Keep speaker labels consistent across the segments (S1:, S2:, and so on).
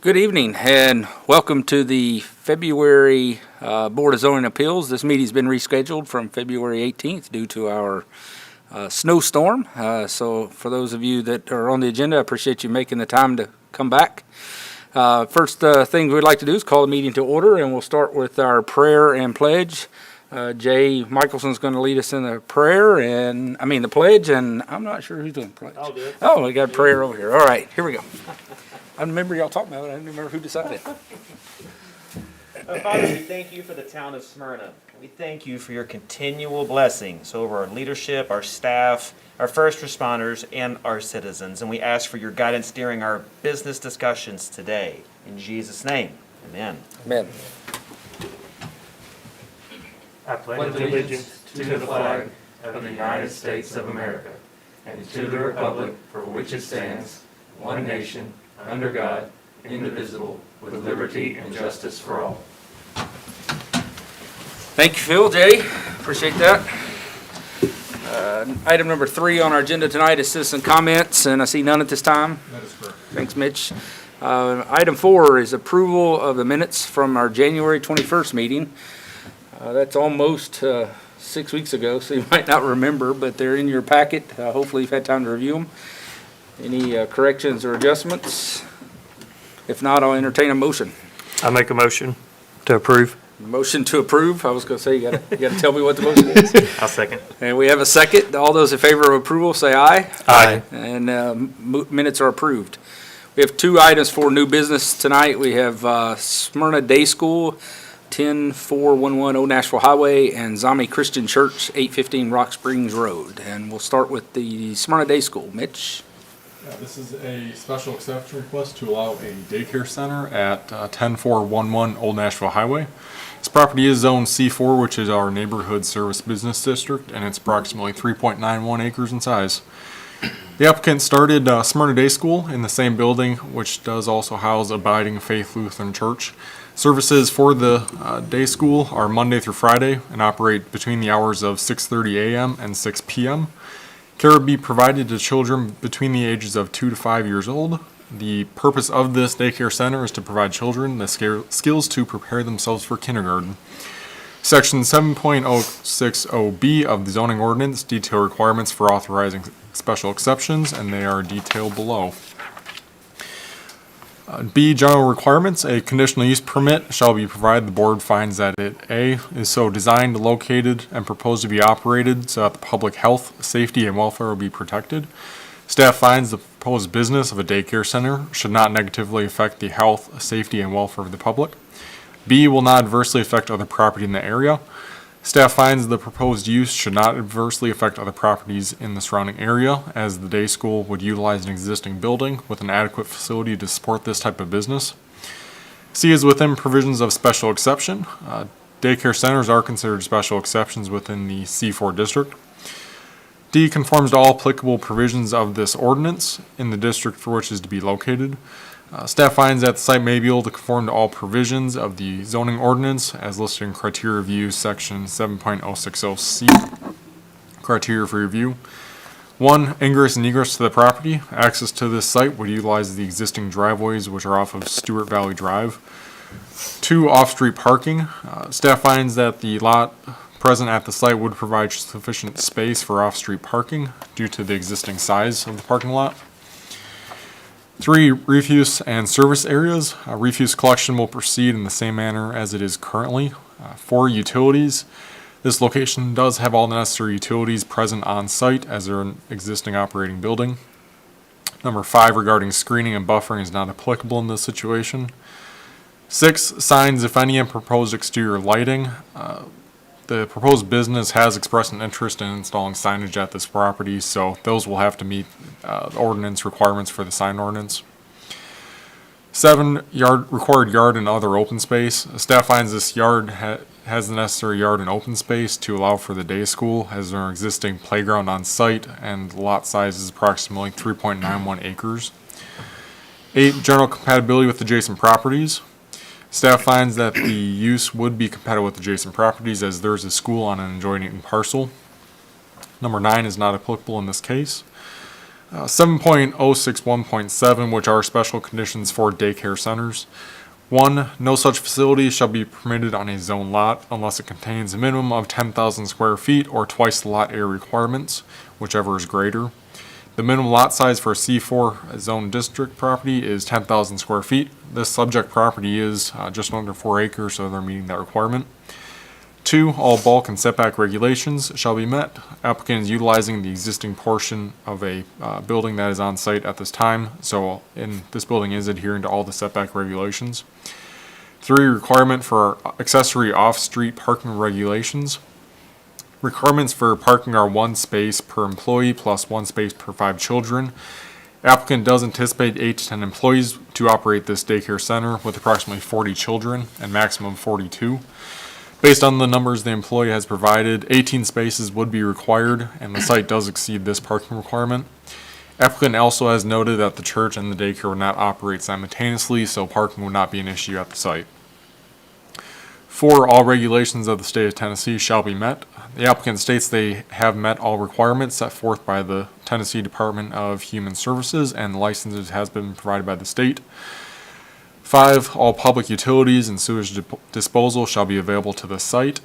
S1: Good evening and welcome to the February Board of Zoning Appeals. This meeting's been rescheduled from February 18th due to our snowstorm. So for those of you that are on the agenda, I appreciate you making the time to come back. First thing we'd like to do is call the meeting to order, and we'll start with our prayer and pledge. Jay Michelson's going to lead us in the the pledge, and I'm not sure who's doing the pledge.
S2: I'll do it.
S1: Oh, we got prayer over here. All right, here we go. I remember y'all talking about it. I didn't remember who decided.
S2: Father, we thank you for the town of Smyrna. We thank you for your continual blessings over our leadership, our staff, our first responders, and our citizens. And we ask for your guidance during our business discussions today. In Jesus' name, amen.
S1: Amen.
S3: I pledge allegiance to the flag of the United States of America and to the republic for which it stands, one nation, under God, indivisible, with liberty and justice for all.
S1: Thank you, Phil, Jay. Appreciate that. Item number 3 on our agenda tonight is citizen comments, and I see none at this time.
S4: That is correct.
S1: Thanks, Mitch. Item 4 is approval of the minutes from our January 21st meeting. That's almost 6 weeks ago, so you might not remember, but they're in your packet. Hopefully you've had time to review them. Any corrections or adjustments? If not, I'll entertain a motion.
S3: I make a motion to approve.
S1: Motion to approve. I was going to say, you got to tell me what the motion is.
S3: I'll second.
S1: And we have a second. All those in favor of approval say aye.
S3: Aye.
S1: And minutes are approved. We have 2 items for new business tonight. We have Smyrna Day School, 10411 Old Nashville Highway, and Zami Christian Church, 815 Rock Springs Road. And we'll start with the Smyrna Day School. Mitch?
S4: This is a special exception request to allow a daycare center at 10411 Old Nashville Highway. This property is Zone C4, which is our neighborhood service business district, and it's approximately 3.91 acres in size. The applicant started Smyrna Day School in the same building, which does also house Abiding Faith Lutheran Church. Services for the day school are Monday through Friday and operate between the hours of 6:30 a.m. and 6 p.m. Care will be provided to children between the ages of 2 to 5 years old. The purpose of this daycare center is to provide children the skills to prepare themselves for kindergarten. Section 7.060B of the zoning ordinance detail requirements for authorizing special exceptions, and they are detailed below. B, general requirements. A conditional use permit shall be provided. The board finds that it, A, is so designed, located, and proposed to be operated so that the public health, safety, and welfare will be protected. Staff finds the proposed business of a daycare center should not negatively affect the health, safety, and welfare of the public. B, will not adversely affect other property in the area. Staff finds the proposed use should not adversely affect other properties in the surrounding area, as the day school would utilize an existing building with an adequate facility to support this type of business. C is within provisions of special exception. Daycare centers are considered special exceptions within the C4 district. D conforms to all applicable provisions of this ordinance in the district for which it is to be located. Staff finds that the site may be able to conform to all provisions of the zoning ordinance as listed in criteria review section 7.060C. Criteria for review. 1. Ingress and egress to the property. Access to this site would utilize the existing driveways which are off of Stewart Valley Drive. 2. Off-street parking. Staff finds that the lot present at the site would provide sufficient space for off-street parking due to the existing size of the parking lot. 3. Refuse and service areas. Refuse collection will proceed in the same manner as it is currently. 4. Utilities. This location does have all the necessary utilities present on site as they're an existing operating building. Number 5, regarding screening and buffering is not applicable in this situation. 6. Signs, if any, and proposed exterior lighting. The proposed business has expressed an interest in installing signage at this property, so those will have to meet ordinance requirements for the sign ordinance. 7, required yard and other open space. Staff finds this yard has the necessary yard and open space to allow for the day school, as there are existing playground on site, and the lot size is approximately 3.91 acres. 8, general compatibility with adjacent properties. Staff finds that the use would be compatible with adjacent properties as there is a school on an adjoining parcel. Number 9 is not applicable in this case. 7.061.7, which are special conditions for daycare centers. 1. No such facility shall be permitted on a zone lot unless it contains a minimum of 10,000 square feet or twice the lot area requirements, whichever is greater. The minimum lot size for a C4 zone district property is 10,000 square feet. This subject property is just under 4 acres, so they're meeting that requirement. 2. All bulk and setback regulations shall be met. Applicant is utilizing the existing portion of a building that is on site at this time, so this building is adhering to all the setback regulations. 3. Requirement for accessory off-street parking regulations. Requirements for parking are 1 space per employee plus 1 space per 5 children. Applicant does anticipate 8 to 10 employees to operate this daycare center with approximately 40 children and maximum 42. Based on the numbers the employee has provided, 18 spaces would be required, and the site does exceed this parking requirement. Applicant also has noted that the church and the daycare would not operate simultaneously, so parking would not be an issue at the site. 4. All regulations of the state of Tennessee shall be met. The applicant states they have met all requirements set forth by the Tennessee Department of Human Services, and the licenses has been provided by the state. 5. All public utilities and sewage disposal shall be available to the site.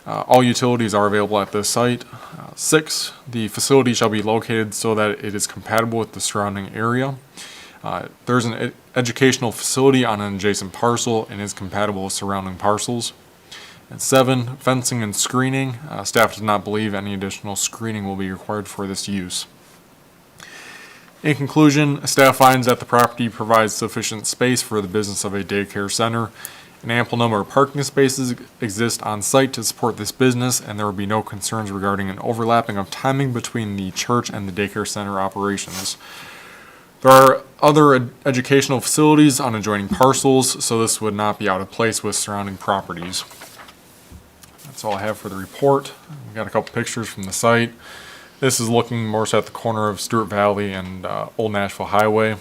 S4: All utilities are available at this site. 6. The facility shall be located so that it is compatible with the surrounding area. There's an educational facility on an adjacent parcel and is compatible with surrounding parcels. And 7. Fencing and screening. Staff does not believe any additional screening will be required for this use. In conclusion, staff finds that the property provides sufficient space for the business of a daycare center. An ample number of parking spaces exist on site to support this business, and there will be no concerns regarding an overlapping of timing between the church and the daycare center operations. There are other educational facilities on adjoining parcels, so this would not be out of place with surrounding properties. That's all I have for the report. We've got a couple pictures from the site. This is looking more so at the corner of Stewart Valley and Old Nashville Highway,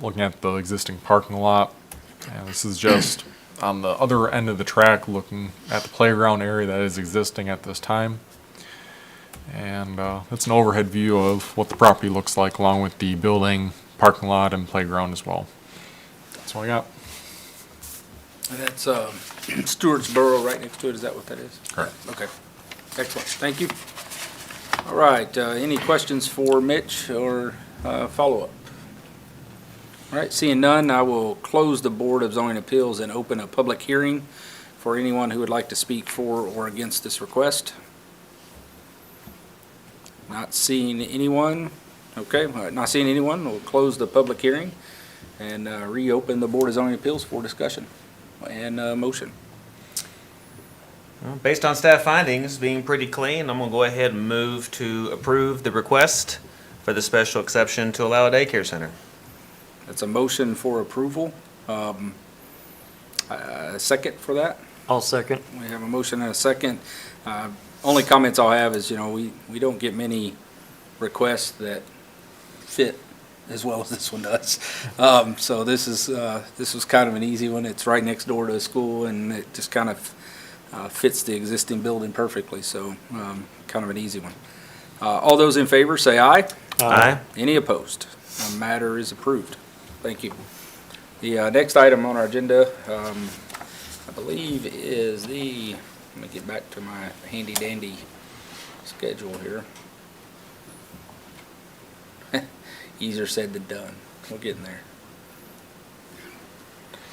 S4: looking at the existing parking lot. And this is just on the other end of the track, looking at the playground area that is existing at this time. And that's an overhead view of what the property looks like, along with the building, parking lot, and playground as well. That's all I got.
S1: And that's Stewartsboro right next to it, is that what that is?
S4: Correct.
S1: Okay, excellent, thank you. All right, any questions for Mitch or follow-up? All right, seeing none, I will close the Board of Zoning Appeals and open a public hearing for anyone who would like to speak for or against this request. Not seeing anyone. Okay, all right, not seeing anyone, we'll close the public hearing and reopen the Board of Zoning Appeals for discussion and motion.
S2: Well, based on staff findings being pretty clean, I'm going to go ahead and move to approve the request for the special exception to allow a daycare center.
S1: That's a motion for approval. A second for that?
S3: I'll second.
S1: We have a motion and a second. Only comments I'll have is, we don't get many requests that fit as well as this one does. So this was kind of an easy one. It's right next door to a school, and it just kind of fits the existing building perfectly, so kind of an easy one. All those in favor say aye.
S2: Aye.
S1: Any opposed? The matter is approved. Thank you. The next item on our agenda, I believe, is let me get back to my handy dandy schedule here. Easier said than done. We're getting there.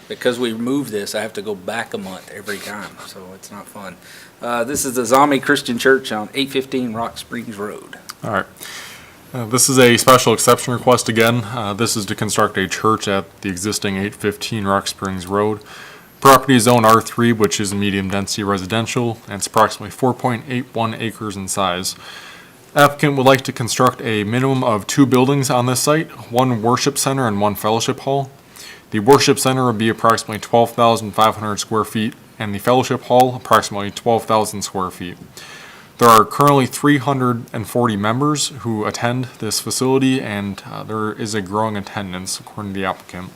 S1: Because we moved this, I have to go back a month every time, so it's not fun. This is the Zami Christian Church on 815 Rock Springs Road.
S4: All right. This is a special exception request again. This is to construct a church at the existing 815 Rock Springs Road. Property is zone R3, which is medium density residential, and it's approximately 4.81 acres in size. Applicant would like to construct a minimum of 2 buildings on this site, 1 worship center and 1 fellowship hall. The worship center would be approximately 12,500 square feet, and the fellowship hall approximately 12,000 square feet. There are currently 340 members who attend this facility, and there is a growing attendance according to the applicant.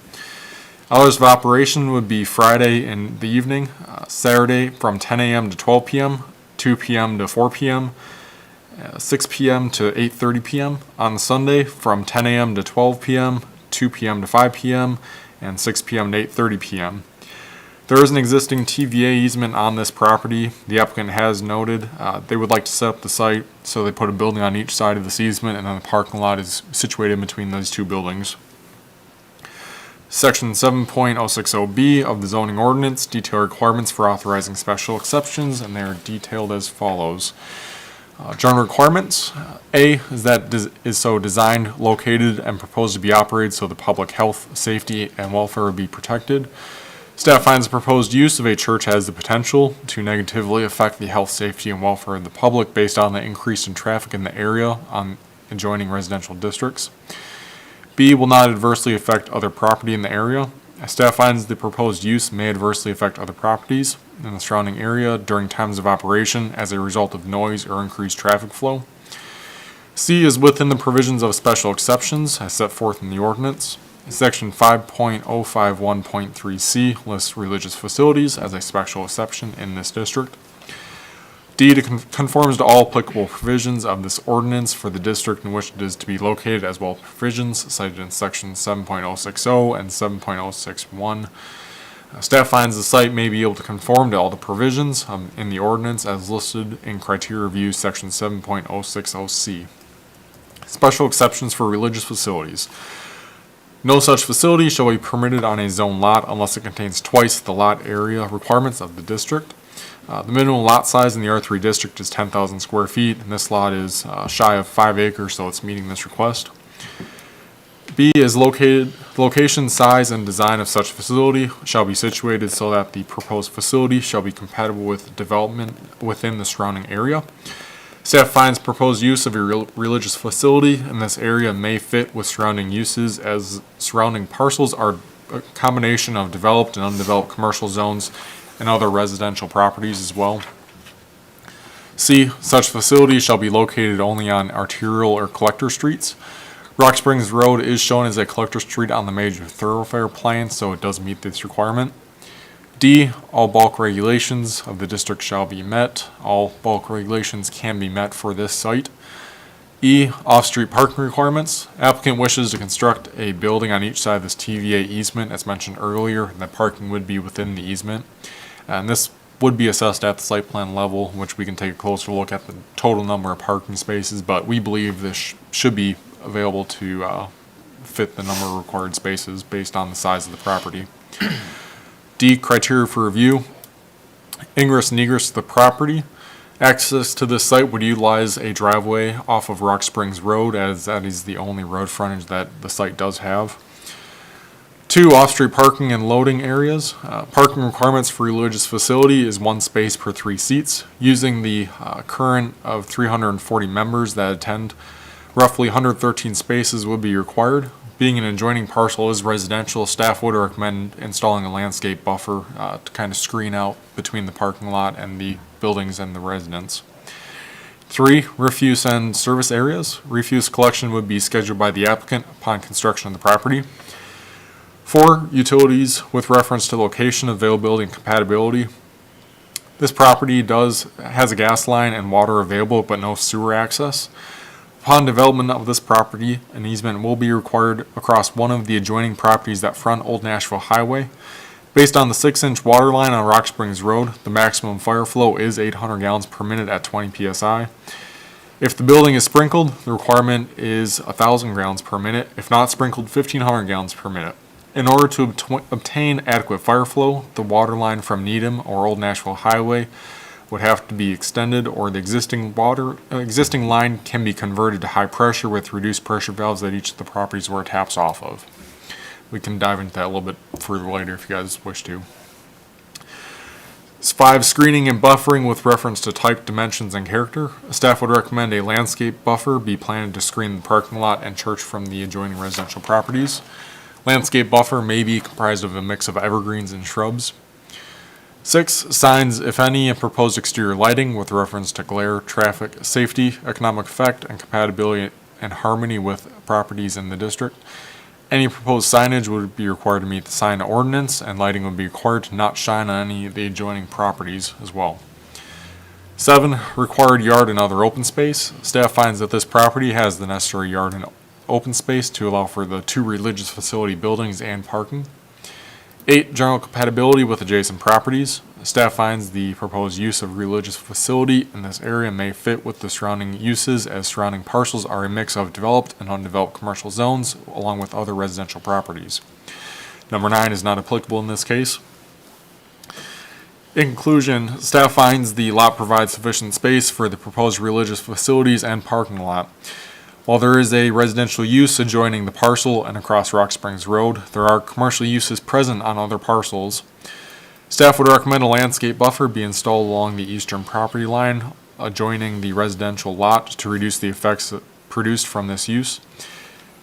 S4: Hours of operation would be Friday in the evening, Saturday from 10 a.m. to 12 p.m., 2 p.m. to 4 p.m., 6 p.m. to 8:30 p.m. on Sunday, from 10 a.m. to 12 p.m., 2 p.m. to 5 p.m., and 6 p.m. to 8:30 p.m. There is an existing TVA easement on this property. The applicant has noted they would like to set up the site, so they put a building on each side of this easement, and then the parking lot is situated in between those two buildings. Section 7.060B of the zoning ordinance detail requirements for authorizing special exceptions, and they are detailed as follows. General requirements. A is that is so designed, located, and proposed to be operated so the public health, safety, and welfare will be protected. Staff finds the proposed use of a church has the potential to negatively affect the health, safety, and welfare of the public based on the increase in traffic in the area on adjoining residential districts. B will not adversely affect other property in the area. Staff finds the proposed use may adversely affect other properties in the surrounding area during times of operation as a result of noise or increased traffic flow. C is within the provisions of special exceptions as set forth in the ordinance. Section 5.051.3C lists religious facilities as a special exception in this district. D conforms to all applicable provisions of this ordinance for the district in which it is to be located, as well as provisions cited in sections 7.060 and 7.061. Staff finds the site may be able to conform to all the provisions in the ordinance as listed in criteria review section 7.060C. Special exceptions for religious facilities. No such facility shall be permitted on a zone lot unless it contains twice the lot area requirements of the district. The minimum lot size in the R3 district is 10,000 square feet, and this lot is shy of 5 acres, so it's meeting this request. B is location, size, and design of such facility shall be situated so that the proposed facility shall be compatible with development within the surrounding area. Staff finds proposed use of a religious facility in this area may fit with surrounding uses, as surrounding parcels are a combination of developed and undeveloped commercial zones and other residential properties as well. C, such facilities shall be located only on arterial or collector streets. Rock Springs Road is shown as a collector street on the major thoroughfare plan, so it does meet this requirement. D, all bulk regulations of the district shall be met. All bulk regulations can be met for this site. E, off-street parking requirements. Applicant wishes to construct a building on each side of this TVA easement, as mentioned earlier, and the parking would be within the easement. And this would be assessed at the site plan level, which we can take a closer look at the total number of parking spaces, but we believe this should be available to fit the number of required spaces based on the size of the property. D, criteria for review. Ingress and egress to the property. Access to this site would utilize a driveway off of Rock Springs Road, as that is the only road frontage that the site does have. 2, off-street parking and loading areas. Parking requirements for religious facility is 1 space per 3 seats. Using the current of 340 members that attend, roughly 113 spaces would be required. Being an adjoining parcel is residential, staff would recommend installing a landscape buffer to kind of screen out between the parking lot and the buildings and the residents. 3, refuse and service areas. Refuse collection would be scheduled by the applicant upon construction of the property. 4, utilities with reference to location, availability, and compatibility. This property has a gas line and water available, but no sewer access. Upon development of this property, an easement will be required across one of the adjoining properties that front Old Nashville Highway. Based on the 6-inch water line on Rock Springs Road, the maximum fire flow is 800 gallons per minute at 20 psi. If the building is sprinkled, the requirement is 1,000 gallons per minute. If not sprinkled, 1,500 gallons per minute. In order to obtain adequate fire flow, the water line from Needham or Old Nashville Highway would have to be extended, or the existing line can be converted to high pressure with reduced pressure valves at each of the properties where it taps off of. We can dive into that a little bit further later if you guys wish to. 5, screening and buffering with reference to type, dimensions, and character. Staff would recommend a landscape buffer be planted to screen the parking lot and church from the adjoining residential properties. Landscape buffer may be comprised of a mix of evergreens and shrubs. 6, signs, if any, and proposed exterior lighting with reference to glare, traffic, safety, economic effect, and compatibility and harmony with properties in the district. Any proposed signage would be required to meet the sign ordinance, and lighting would be required to not shine on any of the adjoining properties as well. 7, required yard and other open space. Staff finds that this property has the necessary yard and open space to allow for the 2 religious facility buildings and parking. 8, general compatibility with adjacent properties. Staff finds the proposed use of religious facility in this area may fit with the surrounding uses, as surrounding parcels are a mix of developed and undeveloped commercial zones along with other residential properties. Number 9 is not applicable in this case. In conclusion, staff finds the lot provides sufficient space for the proposed religious facilities and parking lot. While there is a residential use adjoining the parcel and across Rock Springs Road, there are commercial uses present on other parcels. Staff would recommend a landscape buffer be installed along the eastern property line adjoining the residential lot to reduce the effects produced from this use.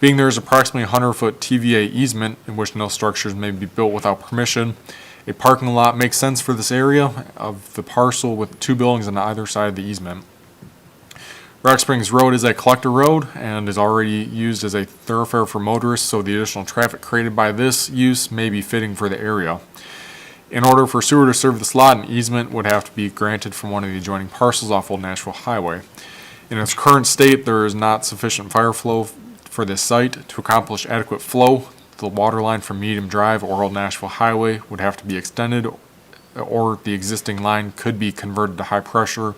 S4: Being there is approximately 100-foot TVA easement in which no structures may be built without permission, a parking lot makes sense for this area of the parcel with 2 buildings on either side of the easement. Rock Springs Road is a collector road and is already used as a thoroughfare for motorists, so the additional traffic created by this use may be fitting for the area. In order for sewer to serve this lot, an easement would have to be granted from one of the adjoining parcels off Old Nashville Highway. In its current state, there is not sufficient fire flow for this site. To accomplish adequate flow, the water line from Medium Drive or Old Nashville Highway would have to be extended, or the existing line could be converted to high pressure,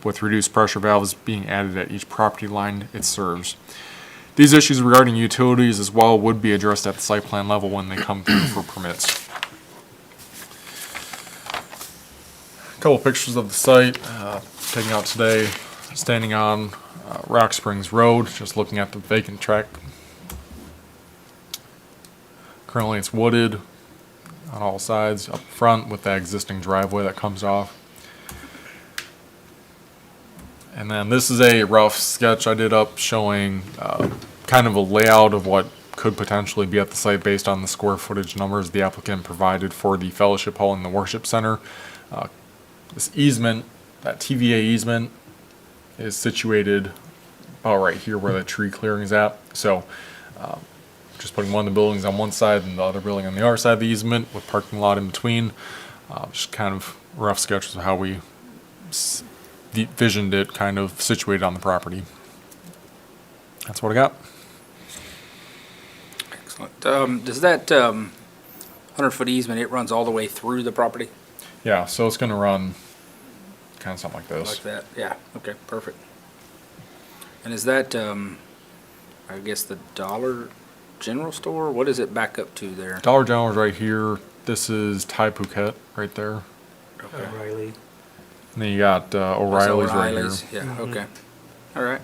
S4: with reduced pressure valves being added at each property line it serves. These issues regarding utilities as well would be addressed at the site plan level when they come through for permits. A couple pictures of the site taken out today, standing on Rock Springs Road, just looking at the vacant tract. Currently it's wooded on all sides up front with that existing driveway that comes off. And then this is a rough sketch I did up showing kind of a layout of what could potentially be at the site based on the square footage numbers the applicant provided for the fellowship hall and the worship center. This easement, that TVA easement, is situated about right here where the tree clearing is at. So just putting one of the buildings on one side and the other building on the other side of the easement with parking lot in between. Just kind of rough sketches of how we visioned it kind of situated on the property. That's what I got.
S1: Excellent. Does that 100-foot easement, it runs all the way through the property?
S4: Yeah, so it's going to run kind of something like this.
S1: Like that? Yeah, okay, perfect. And is that, I guess, the Dollar General store? What is it back up to there?
S4: Dollar General is right here. This is Thai Phuket right there.
S1: Okay.
S3: O'Reilly.
S4: And then you got O'Reilly's right here.
S1: Yeah, okay. All right.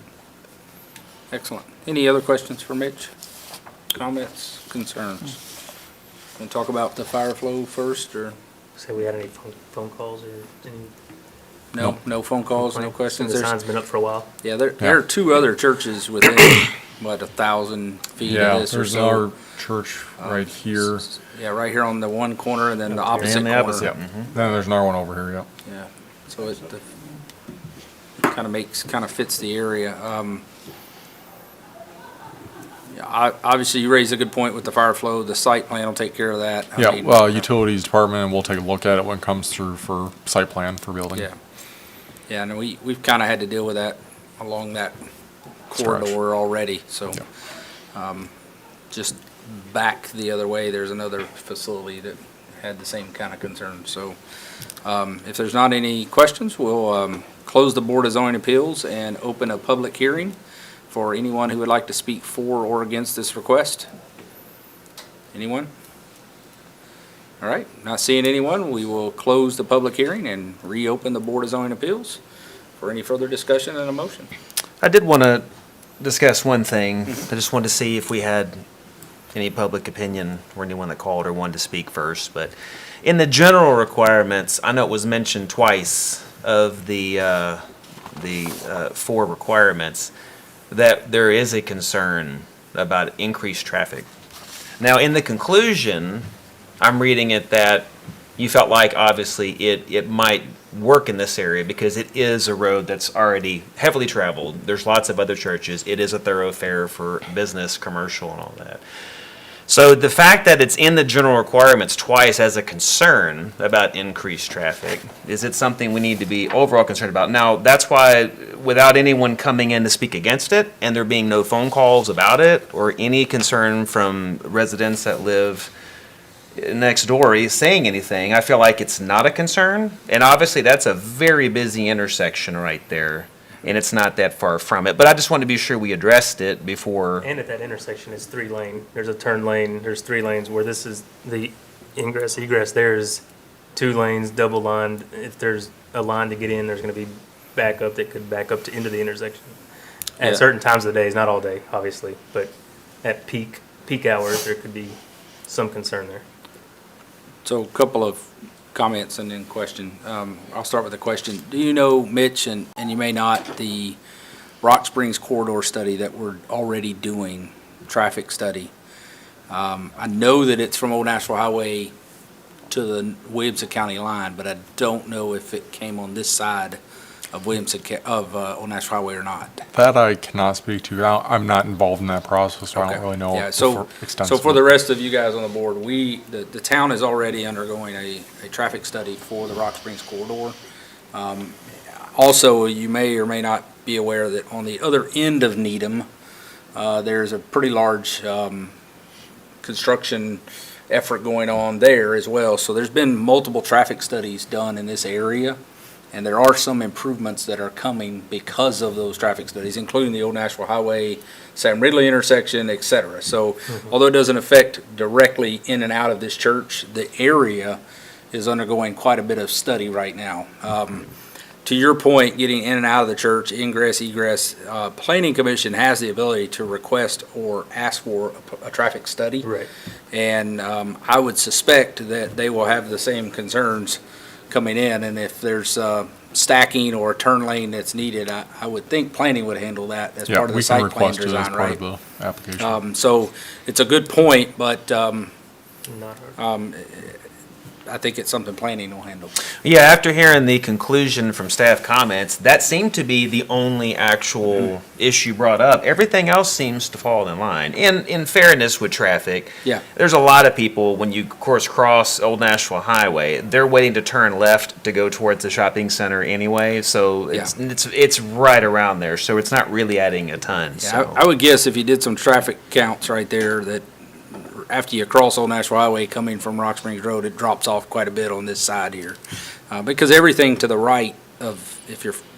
S1: Excellent. Any other questions for Mitch? Comments, concerns? Want to talk about the fire flow first, or?
S3: Say we had any phone calls or any?
S1: No, no phone calls, no questions.
S3: The
S1: There's,
S3: sign's been up for a while.
S1: yeah, there are 2 other churches within, what, 1,000 feet
S4: Yeah,
S1: of this or
S4: there's
S1: so.
S4: our church right here.
S1: Yeah, right here on the one corner, and then the opposite
S2: And the
S1: corner.
S2: opposite.
S4: Then there's another one over here, yep.
S1: Yeah, so it kind of fits the area. Yeah, obviously you raised a good point with the fire flow. The site plan will take care of that. I
S4: Yeah,
S1: mean,
S4: well, utilities department, and we'll take a look at it when it comes through for site plan for building.
S1: Yeah. Yeah, and we've kind of had to deal with that along that corridor
S4: Stretch.
S1: already, so.
S4: Yeah.
S1: Just back the other way, there's another facility that had the same kind of concern. So if there's not any questions, we'll close the Board of Zoning Appeals and open a public hearing for anyone who would like to speak for or against this request. Anyone? All right, not seeing anyone, we will close the public hearing and reopen the Board of Zoning Appeals for any further discussion and a motion.
S2: I did want to discuss one thing. I just wanted to see if we had any public opinion or anyone that called or wanted to speak first. But in the general requirements, I know it was mentioned twice of the 4 requirements that there is a concern about increased traffic. Now, in the conclusion, I'm reading it that you felt like obviously it might work in this area because it is a road that's already heavily traveled. There's lots of other churches. It is a thoroughfare for business, commercial, and all that. So the fact that it's in the general requirements twice as a concern about increased traffic, is it something we need to be overall concerned about? Now, that's why, without anyone coming in to speak against it, and there being no phone calls about it, or any concern from residents that live next door saying anything, I feel like it's not a concern. And obviously, that's a very busy intersection right there, and it's not that far from it. But I just want to be sure we addressed it before.
S3: And at that intersection, it's 3 lane. There's a turn lane, there's 3 lanes, where this is the ingress, egress, there's 2 lanes, double lined. If there's a line to get in, there's gonna be backup that could back up into the intersection. At
S1: Yeah.
S3: certain times of the days, not all day, obviously, but at peak hours, there could be some concern there.
S1: So a couple of comments and then question. I'll start with a question. Do you know, Mitch, and you may not, the Rock Springs corridor study that we're already doing, traffic study? I know that it's from Old Nashville Highway to the Williamson County line, but I don't know if it came on this side of Old Nashville Highway or not.
S4: That I cannot speak to. I'm not involved in that process, so I
S1: Okay.
S4: don't really know.
S1: Yeah, so for the rest of you guys on the board, the town is already undergoing a traffic study for the Rock Springs corridor. Also, you may or may not be aware that on the other end of Needham, there's a pretty large construction effort going on there as well. So there's been multiple traffic studies done in this area, and there are some improvements that are coming because of those traffic studies, including the Old Nashville Highway, Sam Ridley intersection, et cetera. So although it doesn't affect directly in and out of this church, the area is undergoing quite a bit of study right now. To your point, getting in and out of the church, ingress, egress, Planning Commission has the ability to request or ask for a traffic study.
S3: Right.
S1: And I would suspect that they will have the same concerns coming in, and if there's stacking or a turn lane that's needed, I would think planning would handle that as
S4: Yeah,
S1: part of the
S4: we can
S1: site plan
S4: request it as
S1: design,
S4: part
S1: right?
S4: of the application.
S1: So it's a good point, but
S3: Not hard.
S1: I think it's something planning will handle.
S2: Yeah, after hearing the conclusion from staff comments, that seemed to be the only actual issue brought up. Everything else seems to fall in line. In fairness with traffic,
S1: Yeah.
S2: there's a lot of people, when you, of course, cross Old Nashville Highway, they're waiting to turn left to go towards the shopping center anyway, so it's right around there, so it's not really adding a ton,
S1: Yeah,
S2: so.
S1: I would guess if you did some traffic counts right there, that after you cross Old Nashville Highway coming from Rock Springs Road, it drops off quite a bit on this side here. Because everything to the right of,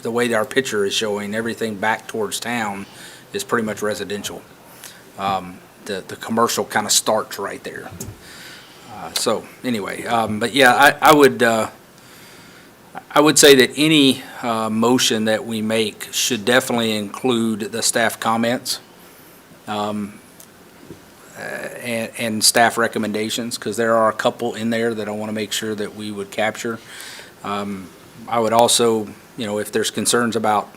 S1: the way our picture is showing, everything back towards town is pretty much residential. The commercial kind of starts right there. So anyway, but yeah, I would say that any motion that we make should definitely include the staff comments. And staff recommendations, because there are a couple in there that I want to make sure that we would capture. I would also, if there's concerns about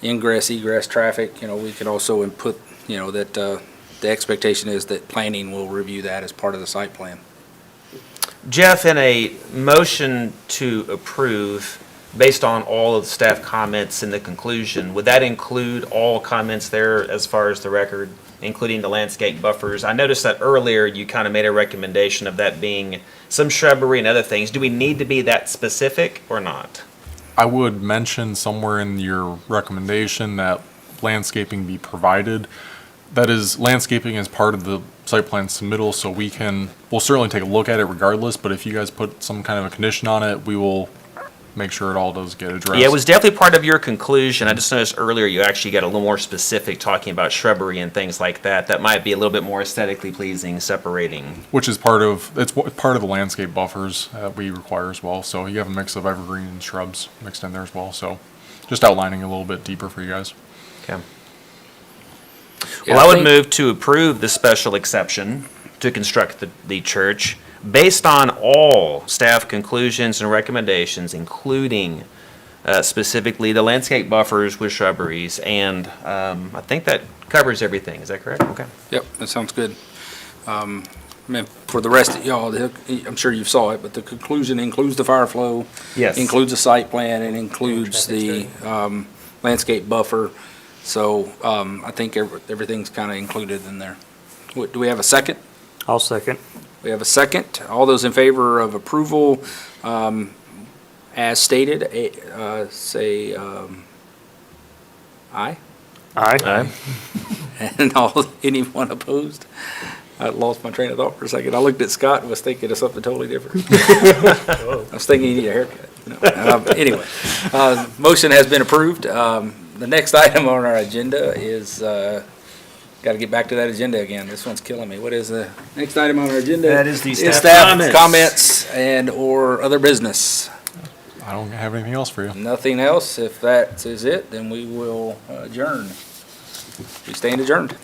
S1: ingress, egress traffic, we could also input, that the expectation is that planning will review that as part of the site plan.
S2: Jeff, in a motion to approve, based on all of the staff comments in the conclusion, would that include all comments there as far as the record, including the landscape buffers? I noticed that earlier you kind of made a recommendation of that being some shrubbery and other things. Do we need to be that specific or not?
S4: I would mention somewhere in your recommendation that landscaping be provided. That is, landscaping is part of the site plan submittal, so we'll certainly take a look at it regardless, but if you guys put some kind of a condition on it, we will make sure it all does get addressed.
S2: Yeah, it was definitely part of your conclusion. I just noticed earlier you actually got a little more specific talking about shrubbery and things like that. That might be a little bit more aesthetically pleasing, separating.
S4: Which is part of the landscape buffers that we require as well. So you have a mix of evergreen and shrubs mixed in there as well. So just outlining a little bit deeper for you guys.
S2: Okay.
S1: Yeah,
S2: Well, I would
S1: think-
S2: move to approve the special exception to construct the church based on all staff conclusions and recommendations, including specifically the landscape buffers with shrubberies, and I think that covers everything. Is that correct? Okay.
S1: Yep, that sounds good. For the rest of y'all, I'm sure you saw it, but the conclusion includes the fire flow.
S2: Yes.
S1: Includes the site plan, and includes the landscape buffer. So I think everything's kind of included in there. Do we have a second?
S5: I'll second.
S1: We have a second. All those in favor of approval as stated, say aye.
S5: Aye.
S1: And anyone opposed? I lost my train of thought for a second. I looked at Scott and was thinking of something totally different. I was thinking he needed a haircut. No. Anyway, motion has been approved. The next item on our agenda is, got to get back to that agenda again. This one's killing me. What is the next item on our agenda?
S2: That is the
S1: It's
S2: staff
S1: comments and/or other business.
S4: I don't have anything else for you.
S1: Nothing else. If that is it, then we will adjourn. We stand adjourned.